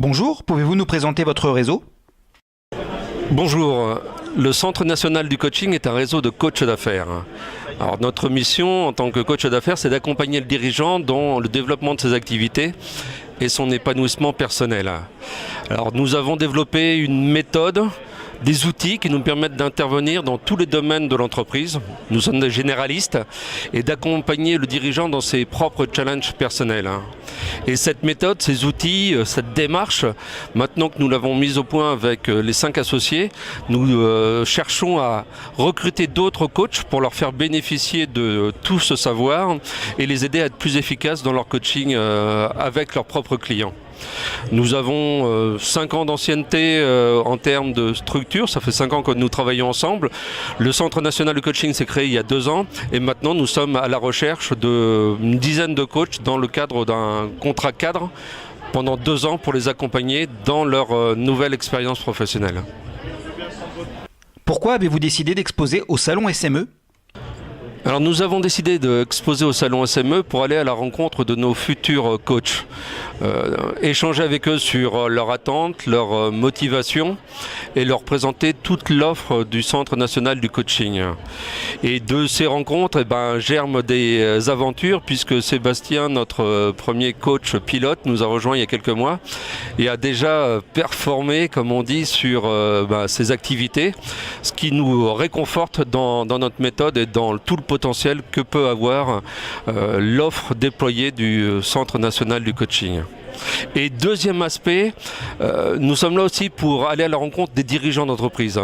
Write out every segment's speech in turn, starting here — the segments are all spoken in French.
Bonjour, pouvez-vous nous présenter votre réseau? Bonjour, le Centre national du coaching est un réseau de coachs d'affaires. Alors notre mission en tant que coach d'affaires, c'est d'accompagner le dirigeant dans le développement de ses activités et son épanouissement personnel. Alors nous avons développé une méthode, des outils qui nous permettent d'intervenir dans tous les domaines de l'entreprise. Nous sommes des généralistes et d'accompagner le dirigeant dans ses propres challenges personnels. Et cette méthode, ces outils, cette démarche, maintenant que nous l'avons mise au point avec les 5 associés, nous cherchons à recruter d'autres coachs pour leur faire bénéficier de tout ce savoir et les aider à être plus efficaces dans leur coaching avec leurs propres clients. Nous avons 5 ans d'ancienneté en termes de structure, ça fait 5 ans que nous travaillons ensemble. Le Centre national de coaching s'est créé il y a 2 ans et maintenant nous sommes à la recherche d'une dizaine de coachs dans le cadre d'un contrat cadre pendant 2 ans pour les accompagner dans leur nouvelle expérience professionnelle. Pourquoi avez-vous décidé d'exposer au salon SME? Alors nous avons décidé d'exposer au salon SME pour aller à la rencontre de nos futurs coachs, échanger avec eux sur leurs attentes, leurs motivations et leur présenter toute l'offre du Centre national du coaching. Et de ces rencontres, germent des aventures puisque Sébastien, notre premier coach pilote, nous a rejoint il y a quelques mois et a déjà performé, comme on dit, sur ses activités, ce qui nous réconforte dans notre méthode et dans tout le potentiel que peut avoir l'offre déployée du Centre national du coaching. Et deuxième aspect, nous sommes là aussi pour aller à la rencontre des dirigeants d'entreprise,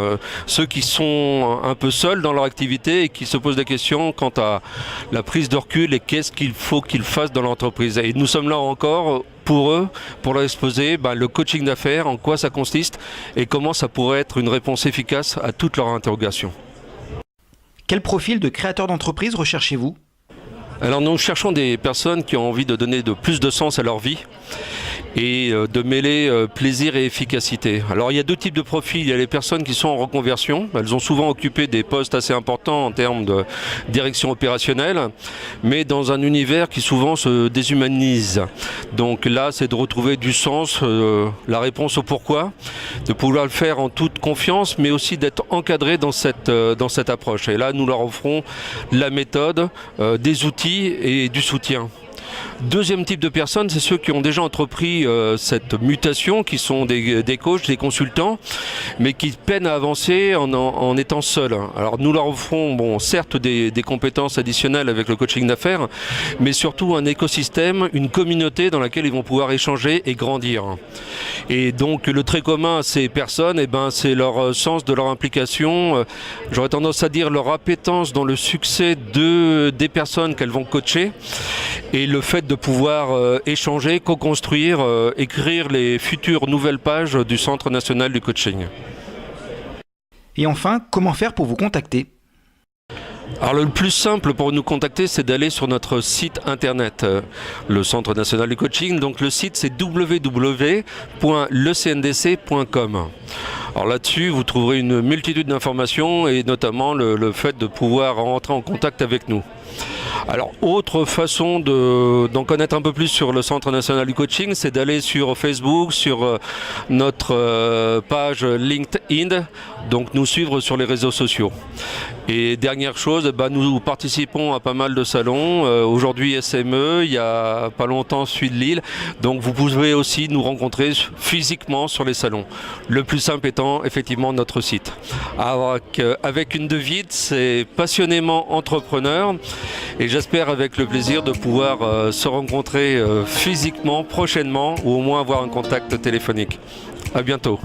ceux qui sont un peu seuls dans leur activité et qui se posent des questions quant à la prise de recul et qu'est-ce qu'il faut qu'ils fassent dans l'entreprise. Et nous sommes là encore pour eux, pour leur exposer le coaching d'affaires, en quoi ça consiste et comment ça pourrait être une réponse efficace à toutes leurs interrogations. Quel profil de créateur d'entreprise recherchez-vous? Alors nous cherchons des personnes qui ont envie de donner plus de sens à leur vie et de mêler plaisir et efficacité. Alors il y a 2 types de profils. Il y a les personnes qui sont en reconversion. Elles ont souvent occupé des postes assez importants en termes de direction opérationnelle, mais dans un univers qui souvent se déshumanise. Donc là, c'est de retrouver du sens, la réponse au pourquoi, de pouvoir le faire en toute confiance, mais aussi d'être encadré dans cette approche. Et là, nous leur offrons la méthode, des outils et du soutien. Deuxième type de personnes, c'est ceux qui ont déjà entrepris cette mutation, qui sont des coachs, des consultants, mais qui peinent à avancer en étant seuls. Alors nous leur offrons certes des compétences additionnelles avec le coaching d'affaires, mais surtout un écosystème, une communauté dans laquelle ils vont pouvoir échanger et grandir. Et donc le trait commun à ces personnes, c'est leur sens de leur implication, j'aurais tendance à dire leur appétence dans le succès des personnes qu'elles vont coacher, et le fait de pouvoir échanger, co-construire, écrire les futures nouvelles pages du Centre national du coaching. Et enfin, comment faire pour vous contacter? Alors le plus simple pour nous contacter, c'est d'aller sur notre site internet, le Centre national du coaching. Donc le site, c'est www.lecndc.com. Alors là-dessus, vous trouverez une multitude d'informations et notamment le fait de pouvoir rentrer en contact avec nous. Alors, autre façon d'en connaître un peu plus sur le Centre national du coaching, c'est d'aller sur Facebook, sur notre page LinkedIn, donc nous suivre sur les réseaux sociaux. Et dernière chose, nous participons à pas mal de salons. Aujourd'hui SME, il y a pas longtemps celui de Lille, donc vous pouvez aussi nous rencontrer physiquement sur les salons. Le plus simple étant effectivement notre site. Avec une devise, c'est passionnément entrepreneur. Et j'espère avec le plaisir de pouvoir se rencontrer physiquement prochainement ou au moins avoir un contact téléphonique. À bientôt.